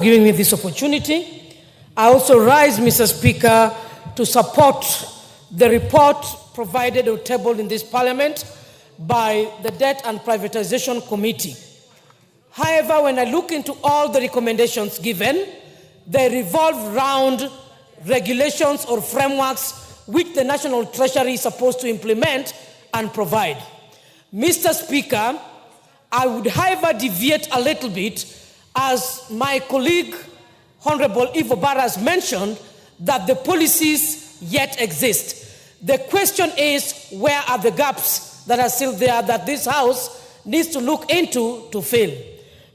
Giving me this opportunity. I also rise, Mr. Speaker, to support the report provided or tabled in this Parliament by the Debt and Privatization Committee. However, when I look into all the recommendations given, they revolve around regulations or frameworks which the National Treasury is supposed to implement and provide. Mr. Speaker, I would, however, deviate a little bit, as my colleague, Honorable Ivo Barra, has mentioned, that the policies yet exist. The question is, where are the gaps that are still there that this House needs to look into to fill?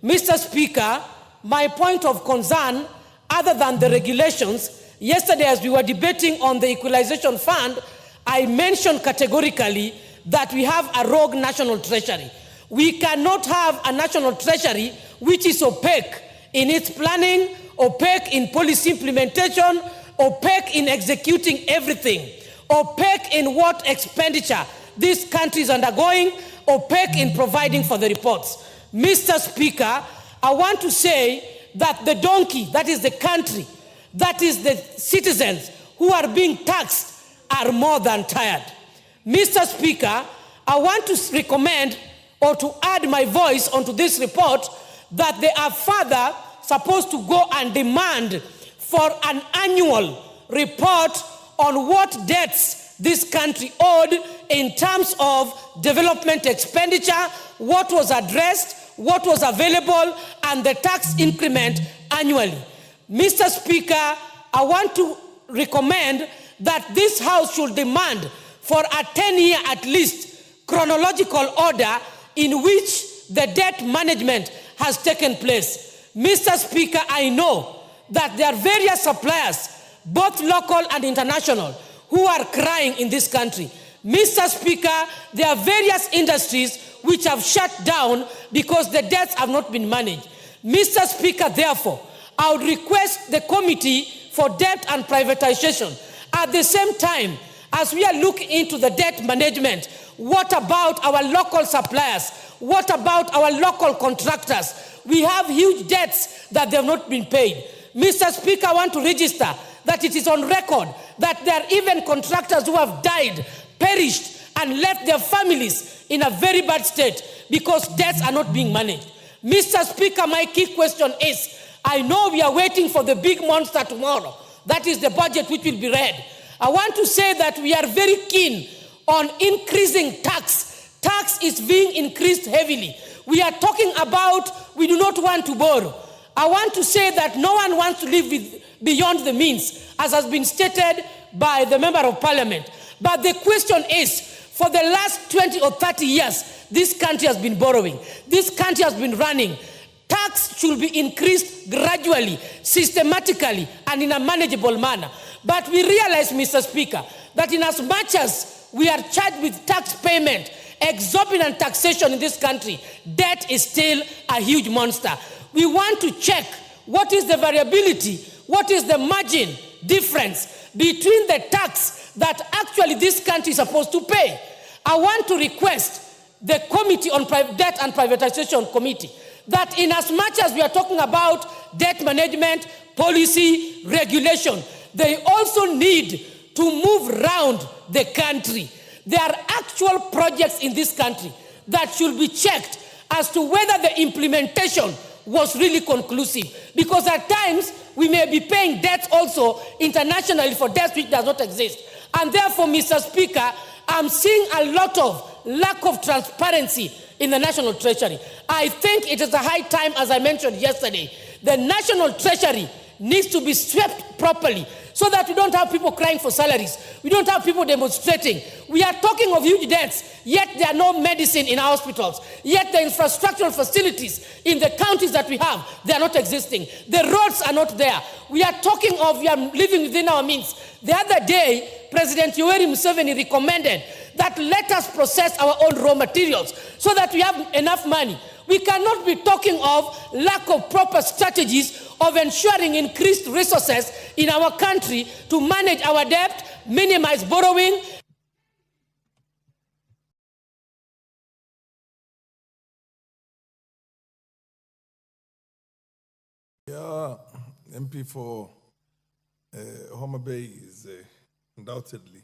Mr. Speaker, my point of concern, other than the regulations, yesterday as we were debating on the Equalization Fund, I mentioned categorically that we have a rogue National Treasury. We cannot have a National Treasury which is opaque in its planning, opaque in policy implementation, opaque in executing everything, opaque in what expenditure this country is undergoing, opaque in providing for the reports. Mr. Speaker, I want to say that the donkey, that is the country, that is the citizens who are being taxed, are more than tired. Mr. Speaker, I want to recommend or to add my voice onto this report that they are further supposed to go and demand for an annual report on what debts this country owed in terms of development expenditure, what was addressed, what was available, and the tax increment annually. Mr. Speaker, I want to recommend that this House should demand for a 10-year at least chronological order in which the debt management has taken place. Mr. Speaker, I know that there are various suppliers, both local and international, who are crying in this country. Mr. Speaker, there are various industries which have shut down because the debts have not been managed. Mr. Speaker, therefore, I would request the Committee for Debt and Privatization, at the same time, as we are looking into the debt management, what about our local suppliers? What about our local contractors? We have huge debts that they have not been paid. Mr. Speaker, I want to register that it is on record that there are even contractors who have died, perished, and left their families in a very bad state because debts are not being managed. Mr. Speaker, my key question is, I know we are waiting for the big monster tomorrow. That is the budget which will be read. I want to say that we are very keen on increasing tax. Tax is being increased heavily. We are talking about we do not want to borrow. I want to say that no one wants to live beyond the means, as has been stated by the Member of Parliament. But the question is, for the last 20 or 30 years, this country has been borrowing. This country has been running. Tax should be increased gradually, systematically, and in a manageable manner. But we realize, Mr. Speaker, that in as much as we are charged with tax payment, exorbitant taxation in this country, debt is still a huge monster. We want to check what is the variability, what is the margin difference between the tax that actually this country is supposed to pay. I want to request the Committee on Debt and Privatization Committee that in as much as we are talking about debt management, policy, regulation, they also need to move around the country. There are actual projects in this country that should be checked as to whether the implementation was really conclusive. Because at times, we may be paying debts also internationally for debts which does not exist. And therefore, Mr. Speaker, I'm seeing a lot of lack of transparency in the National Treasury. I think it is a high time, as I mentioned yesterday, the National Treasury needs to be swept properly so that we don't have people crying for salaries. We don't have people demonstrating. We are talking of huge debts, yet there are no medicine in our hospitals. Yet the infrastructural facilities in the counties that we have, they are not existing. The roads are not there. We are talking of we are living within our means. The other day, President Yoweri Museveni recommended that let us process our own raw materials so that we have enough money. We cannot be talking of lack of proper strategies of ensuring increased resources in our country to manage our debt, minimize borrowing. Yeah. MP for Homa Bay is undoubtedly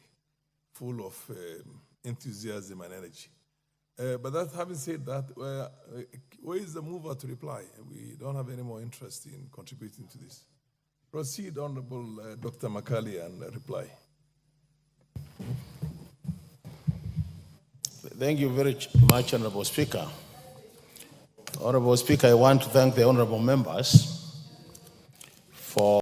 full of enthusiasm and energy. But that, having said that, where is the mover to reply? We don't have any more interest in contributing to this. Proceed, Honorable Dr. Makali, and reply. Thank you very much, Honorable Speaker. Honorable Speaker, I want to thank the honorable members for